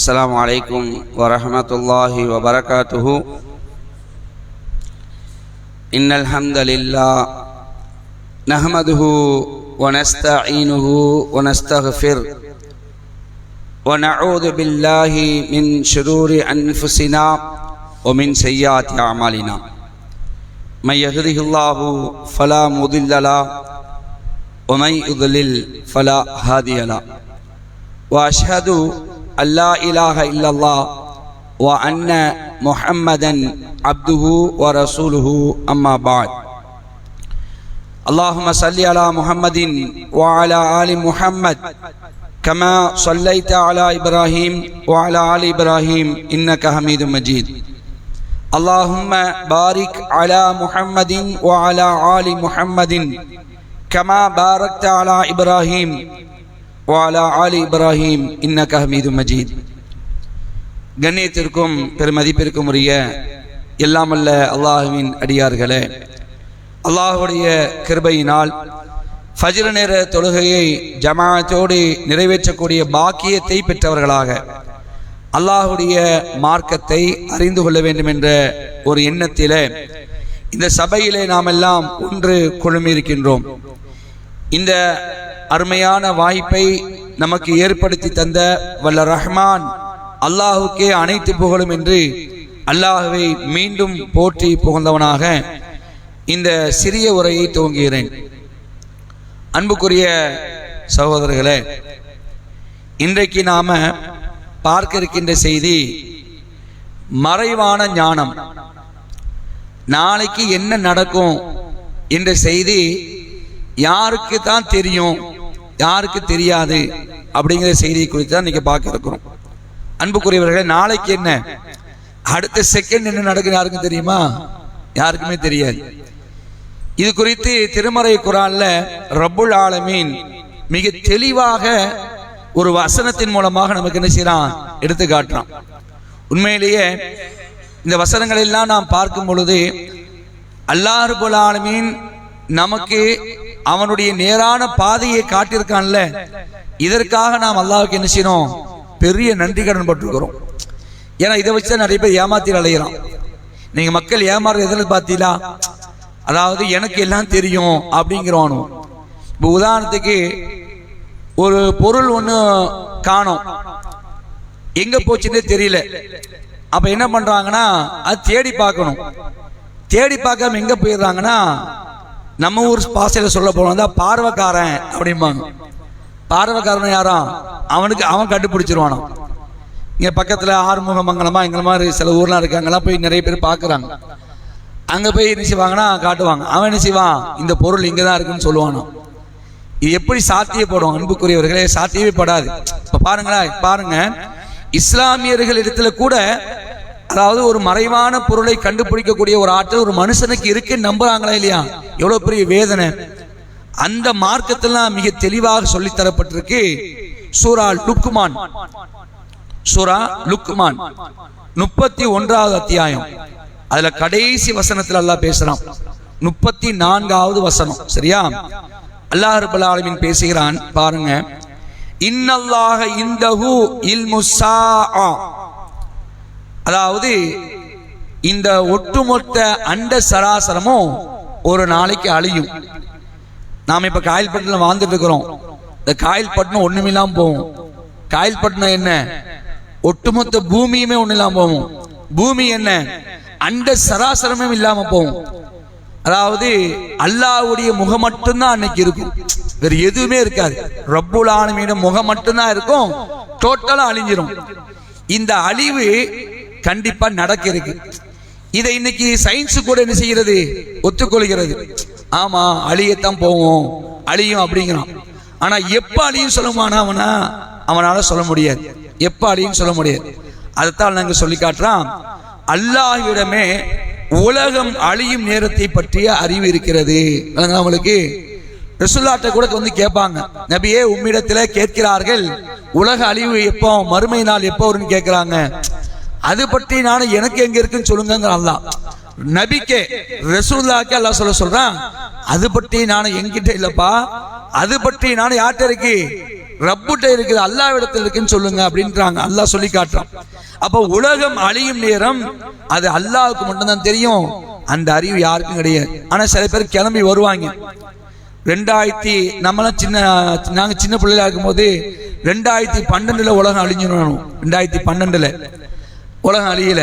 السلام عليكم ورحمة الله وبركاته. إن الحمد لله نحمده ونستعينه ونستغفره ونعوذ بالله من شرور أنفسنا ومن سيئات أعمالنا. من يهده الله فلا مضل له ومن يضلل فلا هادي له. وأشهد أن لا إله إلا الله وأن محمدا عبده ورسوله. أما بعد. اللهم صل على محمد وعلى آل محمد كما صليت على إبراهيم وعلى آل إبراهيم إنك حميد مجيد. اللهم بارك على محمد وعلى آل محمد كما باركت على إبراهيم وعلى آل إبراهيم إنك حميد مجيد. கண்ணியத்திற்கும் பெருமதிப்பிற்கும் உரிய எல்லாம் வல்ல அல்லாஹ்வின் அடியார்களே, அல்லாஹ்வுடைய கிருபையினால் ஃபஜ்ர் நேர தொழுகையை ஜமாஅத்தோடு நிறைவேற்றக்கூடிய பாக்கியத்தை பெற்றவர்களாக அல்லாஹ்வுடைய மார்க்கத்தை அறிந்து கொள்ள வேண்டும் என்ற ஒரு எண்ணத்திலே இந்த சபையிலே நாம் எல்லாம் ஒன்று குழுமியிருக்கின்றோம். இந்த அருமையான வாய்ப்பை நமக்கு ஏற்படுத்தி தந்த வல்ல ரஹ்மான் அல்லாஹுக்கே அனைத்து புகழும் என்று அல்லாஹுவை மீண்டும் போற்றி புகழ்ந்தவனாக இந்த சிறிய உரையை துவங்குகிறேன். அன்புக்குரிய சகோதரர்களே, இன்றைக்கு நாம பார்க்க இருக்கின்ற செய்தி மறைவான ஞானம். நாளைக்கு என்ன நடக்கும் என்ற செய்தி யாருக்கு தான் தெரியும், யாருக்கு தெரியாது அப்படிங்கிற செய்தியை குறித்து தான் இன்னைக்கு பார்க்க இருக்கிறோம். அன்புக்குரியவர்களே, நாளைக்கு என்ன, அடுத்த செகண்ட் என்ன நடக்குது யாருக்கும் தெரியுமா? யாருக்குமே தெரியாது. இது குறித்து திருமறை குர்ஆன்ல ரப்புல் ஆலமீன் மிக தெளிவாக ஒரு வசனத்தின் மூலமாக நமக்கு என்ன செய்யறான், எடுத்து காட்டுறான். உண்மையிலேயே இந்த வசனங்கள் எல்லாம் நாம் பார்க்கும் பொழுது அல்லாஹ் ரப்புல் ஆலமீன் நமக்கு அவனுடைய நேரான பாதையை காட்டியிருக்கான்ல, இதற்காக நாம் அல்லாஹ்வுக்கு என்ன செய்யணும், பெரிய நன்றி கடன் பட்டிருக்கிறோம். ஏன்னா இதை வச்சு நிறைய பேர் ஏமாத்தி அலையிறான். நீங்க மக்கள் ஏமாறுறது எதில் பார்த்தீங்களா? அதாவது எனக்கு எல்லாம் தெரியும் அப்படிங்கிறோம். இப்போ உதாரணத்துக்கு ஒரு பொருள் ஒன்று காணோம், எங்க போச்சுன்னே தெரியல. அப்ப என்ன பண்றாங்கன்னா அது தேடி பார்க்கணும். தேடி பார்க்காம எங்க போயிடுறாங்கன்னா, நம்ம ஊர் பாசையில சொல்ல போனோம் தான் பார்வைக்காரன் அப்படிம்பாங்க. பார்வைக்காரன் யாரா, அவன் கண்டுபிடிச்சிருவானோ. இங்க பக்கத்துல ஆறுமுக மங்கலமா எங்களை மாதிரி சில ஊர்லாம் இருக்கு, அங்கெல்லாம் போய் நிறைய பேர் பாக்குறாங்க. அங்க போய் என்ன செய்வாங்கன்னா காட்டுவாங்க. அவன் என்ன செய்வான், இந்த பொருள் இங்கதான் இருக்குன்னு சொல்லுவானோ. இது எப்படி சாத்தியப்படும்? அன்புக்குரியவர்களே, சாத்தியமே படாது. இப்ப பாருங்க, இஸ்லாமியர்கள் இடத்துல கூட அதாவது ஒரு மறைவான பொருளை கண்டுபிடிக்கக்கூடிய ஒரு ஆற்றல் ஒரு மனுஷனுக்கு இருக்குன்னு நம்புறாங்களா இல்லையா? எவ்வளவு பெரிய வேதனை. அந்த மார்க்கத்தெல்லாம் மிக தெளிவாக சொல்லி தரப்பட்டிருக்கு. சூரா லுக்மான் 31வது அத்தியாயம், அதுல கடைசி வசனத்துல அல்லாஹ் பேசுறான். 34வது வசனம், சரியா? அல்லாஹ் ரப்பல் ஆலமீன் பேசுகிறான் பாருங்க. இன்னல்லாஹ இன்தஹு இல்முஸ் ஸாஆ, அதாவது இந்த ஒட்டுமொத்த அண்ட சராசரமும் ஒரு நாளைக்கு அழியும். நாம இப்ப காயல்பட்டினம் வாழ்ந்துட்டு இருக்கிறோம். இந்த காயல்பட்டினம் ஒண்ணுமில்லாம போகும். காயல்பட்டினம் என்ன, ஒட்டுமொத்த பூமியுமே ஒண்ணு இல்லாம போகும். பூமி என்ன, அண்ட சராசரமே இல்லாம போகும். அதாவது அல்லாஹ்வுடைய முகம் மட்டும்தான் அன்னைக்கு இருக்கும், வேற எதுவுமே இருக்காது. ரப்புல் ஆலமீன் முகம் மட்டும்தான் இருக்கும், டோட்டலா அழிஞ்சிரும். இந்த அழிவு கண்டிப்பா நடக்க இருக்கு. இதை இன்னைக்கு சயின்ஸ் கூட என்ன செய்கிறது, ஒத்துக்கொள்கிறது. ஆமா அழியத்தான் போவோம், அழியும் அப்படிங்கிறான். ஆனா எப்ப அழியும் சொல்லுமானா அவனால சொல்ல முடியாது. எப்ப அழியும் சொல்ல முடியாது. அதைத்தான் நாங்க சொல்லி காட்டுறான். அல்லாஹ்விடமே உலகம் அழியும் நேரத்தை பற்றிய அறிவு இருக்கிறது. அவங்களுக்கு ரசூலுல்லாஹ்ட்ட கூட வந்து கேட்பாங்க, நபியே உம்மிடத்துல கேட்கிறார்கள் உலக அழிவு எப்போ, மறுமை நாள் எப்போ வரும்னு கேட்கிறாங்க. அது பற்றி நான் எனக்கு எங்க இருக்குன்னு சொல்லுங்க. அல்லாஹ் நபிக்கே ரசூலுல்லாஹ்க்கு அல்லாஹ் சொல்றான், அது பற்றி நான் என்கிட்ட இல்லப்பா, அது பற்றி நான் யார்கிட்ட இருக்கு, ரப்புட்ட இருக்குது, அல்லாஹ்விடத்தில் இருக்குன்னு சொல்லுங்க அப்படின்றாங்க. அல்லாஹ் சொல்லி காட்டுறான். அப்போ உலகம் அழியும் நேரம் அது அல்லாஹ்வுக்கு மட்டும்தான் தெரியும், அந்த அறிவு யாருக்கும் கிடையாது. ஆனா சில பேர் கிளம்பி வருவாங்க. 2000 நம்மளாம் நாங்க சின்ன பிள்ளைகளா இருக்கும்போது 2012 உலகம் அழிஞ்சிடணும். 2012 உலகம் அழியல.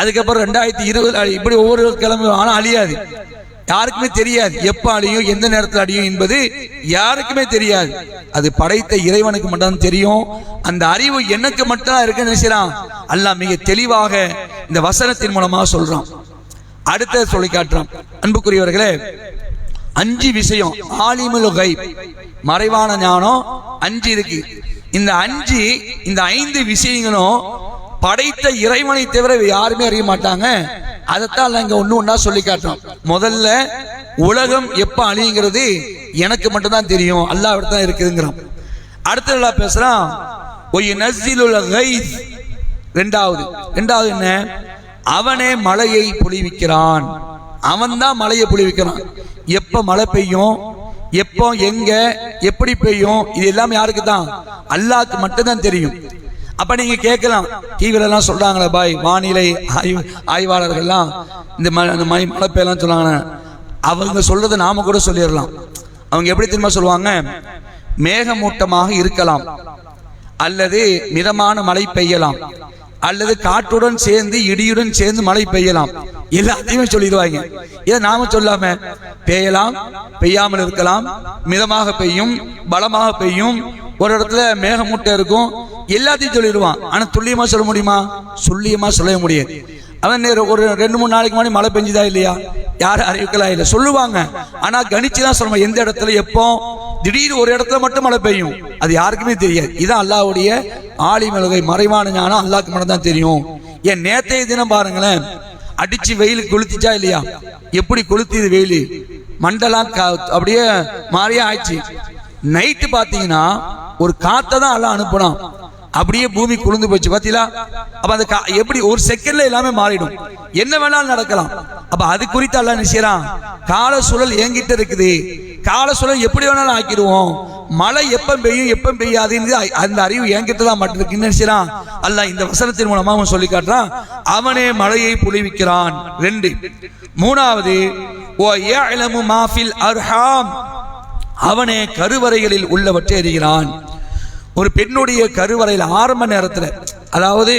அதுக்கப்புறம் 2020 இப்படி ஒவ்வொரு கிளம்பி, ஆனா அழியாது. யாருக்குமே தெரியாது எப்ப அழியும், எந்த நேரத்தில் அழியும் என்பது யாருக்குமே தெரியாது. அது படைத்த இறைவனுக்கு மட்டும் தெரியும். அந்த அறிவு எனக்கு மட்டும் இருக்குன்னு நினைச்சான் அல்லாஹ் மிக தெளிவாக இந்த வசனத்தின் மூலமா சொல்றான். அடுத்த சொல்லி காட்டுறான். அன்புக்குரியவர்களே, 5 விஷயம் ஆலிமுல் கைப், மறைவான ஞானம் 5 இருக்கு. இந்த 5 விஷயங்களும் படைத்த இறைவனை தவிர யாருமே அறிய மாட்டாங்க. அதைத்தான் இங்க ஒண்ணா சொல்லி காட்டுறோம். முதல்ல உலகம் எப்ப அழியுங்கிறது எனக்கு மட்டும்தான் தெரியும், அல்லாஹ்விட தான் இருக்குதுங்கிறான். அடுத்த பேசுறான் ரெண்டாவது என்ன, அவனே மழையை பொழிவிக்கிறான். அவன் தான் மழையை பொழிவிக்கிறான். எப்ப மழை பெய்யும், எப்போ எங்க எப்படி பெய்யும், இது எல்லாம் யாருக்கு தான், அல்லாஹ்க்கு மட்டும்தான் தெரியும். அப்ப நீங்க கேட்கலாம், டிவில எல்லாம் சொல்றாங்களே பாய், வானிலை ஆய்வாளர்கள்லாம் இந்த மழை பெய்யலாம் சொன்னாங்க. அவங்க சொல்றதை நாம கூட சொல்லிடலாம். அவங்க எப்படி தெரியுமா சொல்லுவாங்க, மேகமூட்டமாக இருக்கலாம், அல்லது மிதமான மழை பெய்யலாம், அல்லது காற்றுடன் சேர்ந்து இடியுடன் சேர்ந்து மழை பெய்யலாம், எல்லாத்தையுமே சொல்லிடுவாங்க. இதை நாம சொல்லாம பெய்யலாம், பெய்யாமல் இருக்கலாம், மிதமாக பெய்யும், பலமாக பெய்யும், ஒரு இடத்துல மேகமூட்டை இருக்கும், எல்லாத்தையும் சொல்லிடுவான். ஆனா துல்லியமா சொல்ல முடியுமா? சொல்லியமா சொல்ல முடியாது. அவன் ஒரு 2-3 நாளைக்கு முன்னாடி மழை பெஞ்சுதா இல்லையா, யாரும் அறிவிக்கலாம் இல்லை, சொல்லுவாங்க. ஆனா கணிச்சுதான் சொல்லுவாங்க எந்த இடத்துல எப்போ. திடீர்னு ஒரு இடத்துல மட்டும் மழை பெய்யும், அது யாருக்குமே தெரியாது. இதான் அல்லாஹ்வுடைய ஆலிமுல் கைப், மறைவான ஞானம் அல்லாஹ்க்கு மட்டும் தான் தெரியும். ஏன் நேற்றைய தினம் பாருங்களேன், அடிச்சு வெயில் கொளுத்திச்சா இல்லையா, எப்படி கொளுத்திது வெயில், மண்டலம் அப்படியே மாறியே ஆயிடுச்சு. நைட்டு பாத்தீங்கன்னா ஒரு காத்தை தான் எல்லாம் அனுப்பணும், அப்படியே பூமி குளிர்ந்து போச்சு பாத்தீங்களா. அப்ப அந்த எப்படி ஒரு செகண்ட்ல எல்லாமே மாறிடும், என்ன வேணாலும் நடக்கலாம். அப்ப அது குறித்து அல்லாஹ் நினைச்சான், கால சூழல் என்கிட்ட இருக்குது, கால சூழல் எப்படி வேணாலும் ஆக்கிடுவோம், மழை எப்ப பெய்யும் எப்ப பெய்யாது அந்த அறிவு என்கிட்ட தான் மட்டும் இருக்குன்னு நினைச்சான் அல்லாஹ் இந்த வசனத்தின் மூலமா அவன் சொல்லி காட்டுறான். அவனே மழையை பொழிவிக்கிறான். 2. மூணாவது, ஓ யஅலமு மா ஃபில் அர்ஹாம், அவனே கருவறைகளில் உள்ளவற்றை அறிகிறான். ஒரு பெண்ணுடைய கருவறையில் ஆரம்ப நேரத்தில், அதாவது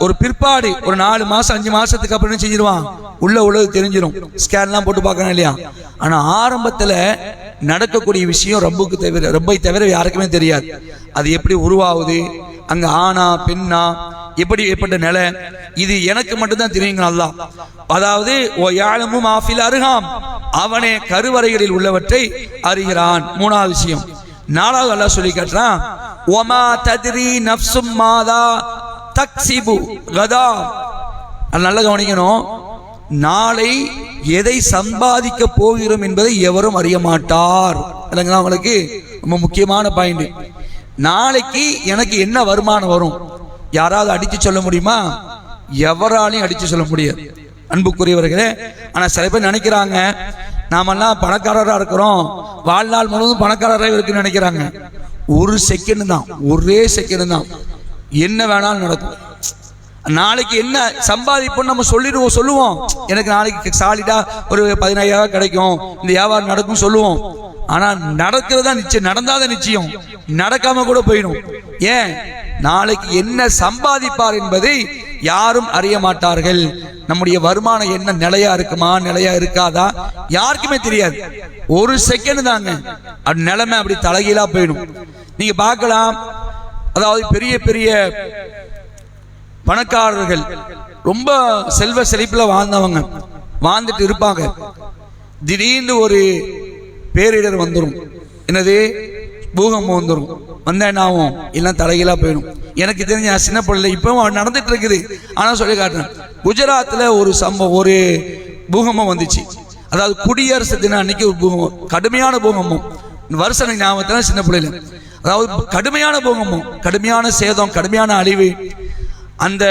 ஒரு பிற்பாடு ஒரு 4 மாசம் 5 மாசத்துக்கு அப்புறம் செஞ்சிருவான், உள்ள தெரிஞ்சிடும், ஸ்கேன்லாம் போட்டு பார்க்கணும் இல்லையா. ஆனா ஆரம்பத்துல நடக்கக்கூடிய விஷயம் ரப்பை தவிர யாருக்குமே தெரியாது. அது எப்படி உருவாகுது, அங்க ஆனா பெண்ணா எப்படிப்பட்ட நிலை, இது எனக்கு மட்டும்தான் தெரியுங்க அல்லாஹ். அதாவது ஓ யஅலமு மா ஃபில் அர்ஹாம், அவனே கருவறைகளில் உள்ளவற்றை அறிகிறான். 3வது விஷயம். 4வது அல்லாஹ் சொல்லி காட்டுறான், வமா தத்ரி நஃப்சும் மாதா தக்ஸிபு கதா. நல்லா கவனிக்கணும், நாளை எதை சம்பாதிக்க போகிறோம் என்பதை எவரும் அறிய மாட்டார். அவங்களுக்கு ரொம்ப முக்கியமான பாயிண்ட். நாளைக்கு எனக்கு என்ன வருமானம் வரும் யாராவது அடிச்சு சொல்ல முடியுமா? எவராலையும் அடிச்சு சொல்ல முடியாது அன்புக்குரியவர்களே. ஆனா சில பேர் நினைக்கிறாங்க நாமெல்லாம் பணக்காரராக இருக்கிறோம், வாழ்நாள் முழுவதும் பணக்காரராக இருக்குன்னு நினைக்கிறாங்க. ஒரு செகண்ட் தான், ஒரே செகண்ட் தான் என்ன வேணாலும் நடக்கும். நாளைக்கு என்ன சம்பாதிப்போம் நம்ம சொல்லுவோம், எனக்கு நாளைக்கு சாலிடா ஒரு 15,000 கிடைக்கும், இந்த வியாபாரம் நடக்கும் சொல்லுவோம். ஆனா நடக்கிறதா நிச்சயம், நடந்தாதான் நிச்சயம், நடக்காம கூட போயிடும். ஏன்? நாளைக்கு என்ன சம்பாதிப்பார் என்பதை யாரும் அறிய மாட்டார்கள். நம்முடைய வருமானம் என்ன நிலையா இருக்குமா நிலையா இருக்காதா யாருக்குமே தெரியாது. ஒரு செகண்ட் தாங்க நிலைமை அப்படி தலைகீழா போயிடும். நீங்க பார்க்கலாம், அதாவது பெரிய பெரிய பணக்காரர்கள் ரொம்ப செல்வ செழிப்புல வாழ்ந்தவங்க வாழ்ந்துட்டு இருப்பாங்க. திடீர்னு ஒரு பேரிடர் வந்துடும், என்னது பூகம்பம் வந்துடும், வந்தா என்ன ஆகும், எல்லாம் தலைகீழா போயிடும். எனக்கு தெரிஞ்ச சின்ன பிள்ளை இப்பவும் நடந்துட்டு இருக்குது. ஆனா சொல்லி காட்டுறேன், குஜராத்ல ஒரு பூகம்பம் வந்துச்சு. அதாவது குடியரசு தினம் அன்னைக்கு ஒரு பூகம்பம், கடுமையான பூகம்பம். வருஷம் ஞாபகத்துல சின்ன பிள்ளைல, அதாவது கடுமையான பூகம்பம், கடுமையான சேதம், கடுமையான அழிவு. அந்த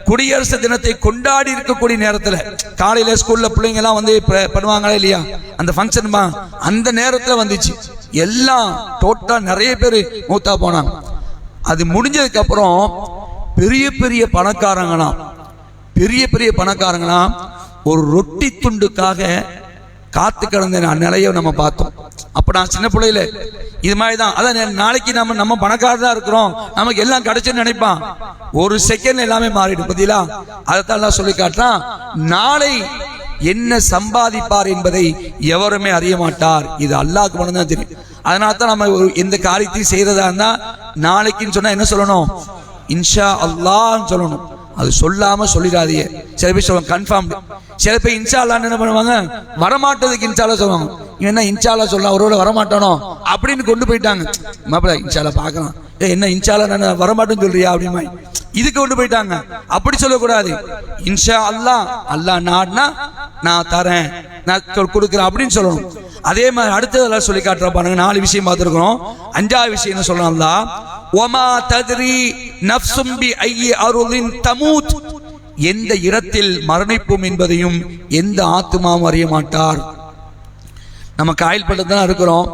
குடியரசு தினத்தை கொண்டாடி இருக்கக்கூடிய நேரத்தில் காலையில ஸ்கூல்ல பிள்ளைங்க எல்லாம் வந்து பண்ணுவாங்களா இல்லையா, அந்த ஃபங்க்ஷன் அந்த நேரத்தில் வந்துச்சு. எல்லாம் டோட்டலா நிறைய பேர் மூத்தா போனாங்க. அது முடிஞ்சதுக்கு அப்புறம் பெரிய பெரிய பணக்காரங்களாம் ஒரு ரொட்டி துண்டுக்காக காத்து கிடந்த நிலையை நம்ம பார்த்தோம். அப்ப நான் சின்ன பிள்ளையில இது மாதிரிதான், அதான் நாளைக்கு நம்ம பணக்காரதான் இருக்கிறோம், நமக்கு எல்லாம் கிடைச்சுன்னு நினைப்பான். ஒரு செகண்ட் எல்லாமே மாறிடும். பத்தியா அதைத்தான் சொல்லி காட்டுறான், நாளை என்ன சம்பாதிப்பார் என்பதை எவருமே அறிய மாட்டார். இது அல்லாஹ்க்கு மட்டும்தான் தெரியும். அதனால தான் நம்ம எந்த காரியத்தையும் செய்யறதா இருந்தா நாளைக்குன்னு சொன்னா என்ன சொல்லணும்? இன்ஷா அல்லாஹ்னு சொல்லணும். அது சொல்லாம சொல்லிடாதீங்க. சில பேர் சொல்லுவாங்க கன்ஃபார்ம், சில பேர் இன்ஷா அல்லாஹ்னு என்ன பண்ணுவாங்க, வரமாட்டதுக்கு இன்ஷா அல்லாஹ் சொல்லுவாங்க. என்ன இன்ஷா அல்லாஹ் சொல்லலாம், ஒருவேளை வரமாட்டானோ அப்படின்னு கொண்டு போயிட்டாங்க. மாப்பிள்ள இன்ஷா அல்லாஹ் பார்க்கலாம், என்ன இன்ஷா அல்லாஹ் நான் வரமாட்டேன்னு சொல்றியா அப்படிமா, இதுக்கு கொண்டு போயிட்டாங்க. அப்படி சொல்லக்கூடாது. இன்ஷா அல்லாஹ், அல்லாஹ் நாட்னா நான் தரேன், நான் கொடுக்குறேன் அப்படின்னு சொல்லணும். அதே மாதிரி அடுத்ததெல்லாம் சொல்லி காட்டுற பாருங்க. 4 விஷயம் பார்த்துருக்கிறோம். 5வது விஷயம் என்ன சொல்லணும்? அல்லாஹ் வமா தத்ரி நஃப்ஸும் பி ஐயி அர்லின் தமூத், எந்த இடத்தில் மரணிப்போம் என்பதையும் எந்த ஆத்துமாவும் அறிய மாட்டார். நம்ம காயில் பட்டு தான் இருக்கிறோம்.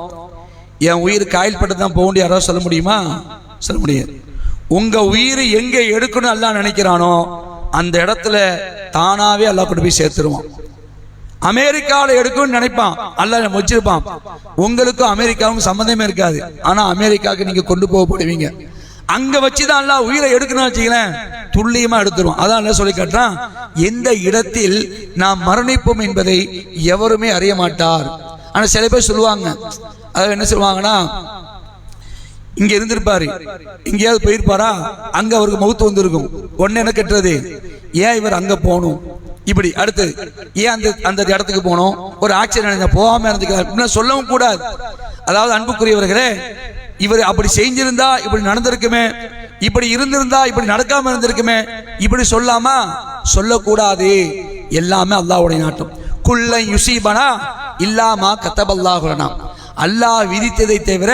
என் உயிர் காயில் பட்டு தான் போக முடியும் யாராவது சொல்ல முடியுமா? சொல்ல முடியாது. உங்க உயிர் எங்க எடுக்கணும் அல்லாஹ் நினைக்கிறானோ அந்த இடத்துல தானாவே அல்லாஹ் கொண்டு போய் சேர்த்துருவான். அமெரிக்காவில் எடுக்கணும்னு நினைப்பான், அல்லாஹ் வச்சிருப்பான். உங்களுக்கும் அமெரிக்காவுக்கும் சம்பந்தமே இருக்காது, ஆனா அமெரிக்காவுக்கு நீங்க கொண்டு போகப்படுவீங்க. அங்க வச்சுதான் அல்லாஹ் உயிரை எடுக்கணும்னு வச்சுக்கலாம், துல்லியமா எடுத்துருவோம். அதான் அல்லாஹ் சொல்லி காட்டுறான், எந்த இடத்தில் நாம் மரணிப்போம் என்பதை எவருமே அறிய மாட்டார். ஆனா சில பேர் சொல்லுவாங்க, அதாவது என்ன சொல்லுவாங்கன்னா, இங்க இருந்திருப்பாரு, எங்கேயாவது போயிருப்பாரா, அங்க அவருக்கு மவுத்து வந்திருக்கும், ஒன்னு என்ன கெட்டுறது, ஏன் இவர் அங்க போகணும், இப்படி அடுத்து ஏன் அந்த இடத்துக்கு போனோம், ஒரு ஆக்சிடென்ட் போகாம இருந்துக்கலாம் சொல்லவும் கூடாது. அதாவது அன்புக்குரியவர்களே, இவர் அப்படி செஞ்சிருந்தா இப்படி நடந்திருக்குமே, இப்படி இருந்திருந்தா இப்படி நடக்காம இருந்திருக்குமே, இப்படி சொல்லாமா சொல்லக்கூடாது. எல்லாமே அல்லாஹ்வுடைய நாட்டம். குல்லை யுசீபனா இல்லாமா கத்தபல்லாஹு லனா, அல்லாஹ் விதித்ததை தவிர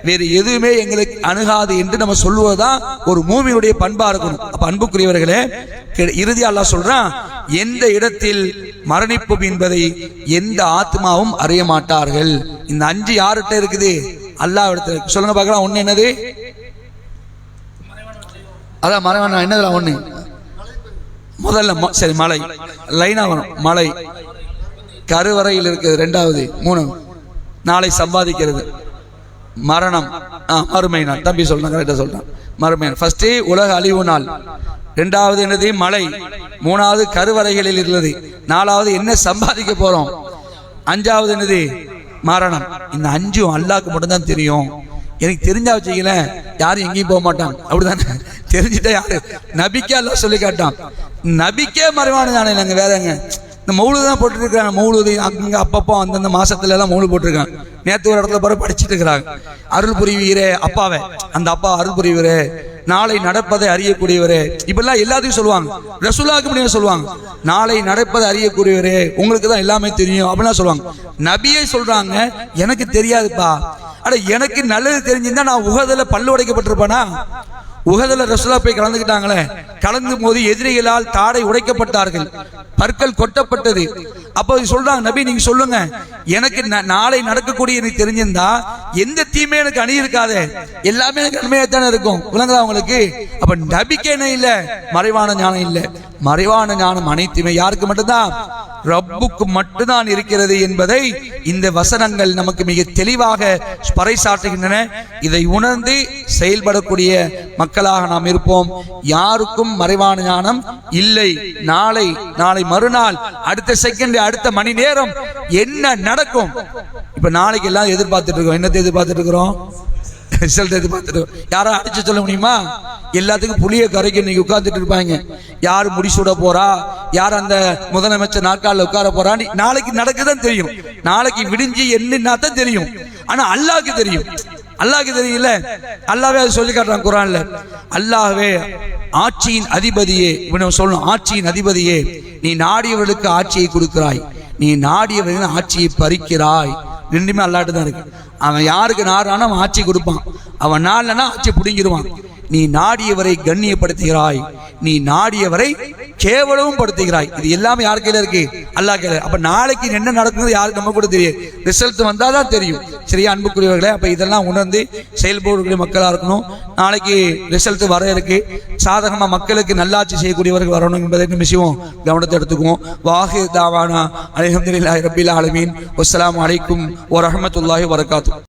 வேறு எதுவுமே எங்களுக்கு அணுகாது என்று நம்ம சொல்லுவதுதான் ஒரு மூமினுடைய பண்பா இருக்கணும். அப்ப அன்புக்குரியவர்களே, இறுதியா அல்லாஹ் சொல்றான், எந்த இடத்தில் மரணிப்போம் என்பதை எந்த ஆத்மாவும் அறிய மாட்டார்கள். இந்த 5 யார்கிட்ட இருக்குது? அல்லாஹ் இடத்துல சொல்லுங்க பார்க்கலாம். ஒண்ணு என்னது? அதான் மறைவான என்னதுல ஒண்ணு முதல்ல சரி மலை லைனா வரும், மலை கருவறையில் இருக்குது. 2வது 3 நாளை சம்பாதிக்கிறது, மரணம், மறுமை நாள். தம்பி சொல்றான், கரெக்டா சொல்றான், மறுமை நாள். ஃபர்ஸ்ட் உலக அழிவு நாள், 2வது என்னது மலை, 3வது கருவறைகளில் இருக்கிறது, 4வது என்ன சம்பாதிக்க போறோம், 5வது என்னது மரணம். இந்த 5ம் அல்லாஹ்க்கு மட்டும்தான் தெரியும். எனக்கு தெரிஞ்சா வச்சுக்கல யாரும் எங்கேயும் போக மாட்டாங்க, அப்படிதானே? தெரிஞ்சுட்டா யாரு? நபிக்கே அல்லாஹ் சொல்லி காட்டான். நபிக்கே மறைவானது தானே, நாங்க வேறங்க இந்த மௌலுது தான் போட்டுட்டு இருக்காங்க. மௌலுது அங்க அப்பப்போ அந்தந்த மாசத்துல எல்லாம் மௌலு போட்டிருக்காங்க. நேற்று ஒரு இடத்துல பிறகு படிச்சுட்டு இருக்கிறாங்க. அருள் புரிவீரே அப்பாவே, அந்த அப்பா அருள் புரிவீரே, நாளை நடப்பதை அறியக்கூடியவரே, இப்பெல்லாம் எல்லாத்தையும் சொல்லுவாங்க. ரசூலுல்லாஹ்க்கு முன்னாடி சொல்லுவாங்க, நாளை நடப்பதை அறியக்கூடியவரே, உங்களுக்கு தான் எல்லாமே தெரியும் அப்படிலாம் சொல்லுவாங்க. நபியே சொல்றாங்க, எனக்கு தெரியாதுப்பா. அட எனக்கு நல்லது தெரிஞ்சிருந்தா நான் உஹதுல பல்லு உடைக்கப்பட்டிருப்பேனா? உஹதுல ரசூலுல்லாஹ் போய் கலந்துக்கிட்டாங்களே, கலந்தும் போது எதிரிகளால் தாடை உடைக்கப்பட்டார்கள், பற்கள் கொட்டப்பட்டது. அப்போ சொல்றாங்க, நபி நீங்க சொல்லுங்க, எனக்கு நாளை நடக்கக்கூடிய எனக்கு தெரிஞ்சிருந்தா எந்த தீமே எனக்கு அணி இருக்காது, எல்லாமே எனக்கு நன்மையாத்தானே இருக்கும். விளங்குதா உங்களுக்கு? அப்ப நபிக்கு என்ன இல்ல? மறைவான ஞானம் இல்ல. மறைவான ஞானம் அனைத்துமே யாருக்கு மட்டும்தான்? ரப்புக்கு மட்டும்தான் இருக்கிறது என்பதை இந்த வசனங்கள் நமக்கு மிக தெளிவாக பறைசாற்றுகின்றன. இதை உணர்ந்து செயல்படக்கூடிய மக்களாக நாம் இருப்போம். யாருக்கும் மறைவான ஞானம் இல்லை. நாளை மறுநாள், அடுத்த செகண்ட், அடுத்த மணி நேரம் என்ன நடக்கும்? இப்ப நாளைக்கு எல்லாம் எதிர்பார்த்துட்டு இருக்கோம். என்னத்தை எதிர்பார்த்துட்டு இருக்கிறோம்? ரிசல்ட் எதிர்பார்த்துட்டு. யாரும் அடிச்சு சொல்ல முடியுமா? எல்லாத்துக்கும் புளிய கரைக்கு இன்னைக்கு உட்கார்ந்துட்டு இருப்பாங்க. யாரு முடிசூட போறா, யார் அந்த முதலமைச்சர் நாற்காலில் உட்கார போறா, நாளைக்கு நடக்குதான் தெரியும். நாளைக்கு விடிஞ்சு என்னன்னா தான் தெரியும். ஆனா அல்லாஹ்க்கு தெரியும். அல்லாஹ்க்கு தெரியல. அல்லாஹ்வே அதை சொல்லி காட்டுறான் குர்ஆன்ல. அல்லாஹ்வே ஆட்சியின் அதிபதியே, இவன் சொல்லணும், ஆட்சியின் அதிபதியே, நீ நாடியவர்களுக்கு ஆட்சியை கொடுக்கிறாய், நீ நாடியவர்களின் ஆட்சியை பறிக்கிறாய். ரெண்டுமே அல்லாஹ்ட்ட தான் இருக்கு. அவன் யாருக்கு நாடுறானோ அவன் ஆட்சி கொடுப்பான், அவன் நாடலனா ஆட்சி பிடுங்கிடுவான். நீ நாடியவரை கண்ணியப்படுத்துகிறாய், நீ நாடியவரை கேவலமும் படுத்துகிறாய். இது எல்லாமே யார் கையில இருக்கு? அல்லாஹ் கையில. அப்ப நாளைக்கு என்ன நடக்குது யாருக்கு நம்ம கூட தெரியும், ரிசல்ட் வந்தாதான் தெரியும். சரியா அன்புக்குரியவர்களே, அப்ப இதெல்லாம் உணர்ந்து செயல்படக்கூடிய மக்களா இருக்கணும். நாளைக்கு ரிசல்ட் வர இருக்கு, சாதகமா மக்களுக்கு நல்லாட்சி செய்யக்கூடியவர்கள் வரணும் என்பதை விஷயம் கவனத்தை எடுத்துக்குவோம். வாஹி தாவானா அல்ஹம்துலில்லாஹி ரப்பில் ஆலமீன். வஸ்ஸலாமு அலைக்கும் வரஹ்மத்துல்லாஹி வபரகாத்துஹு.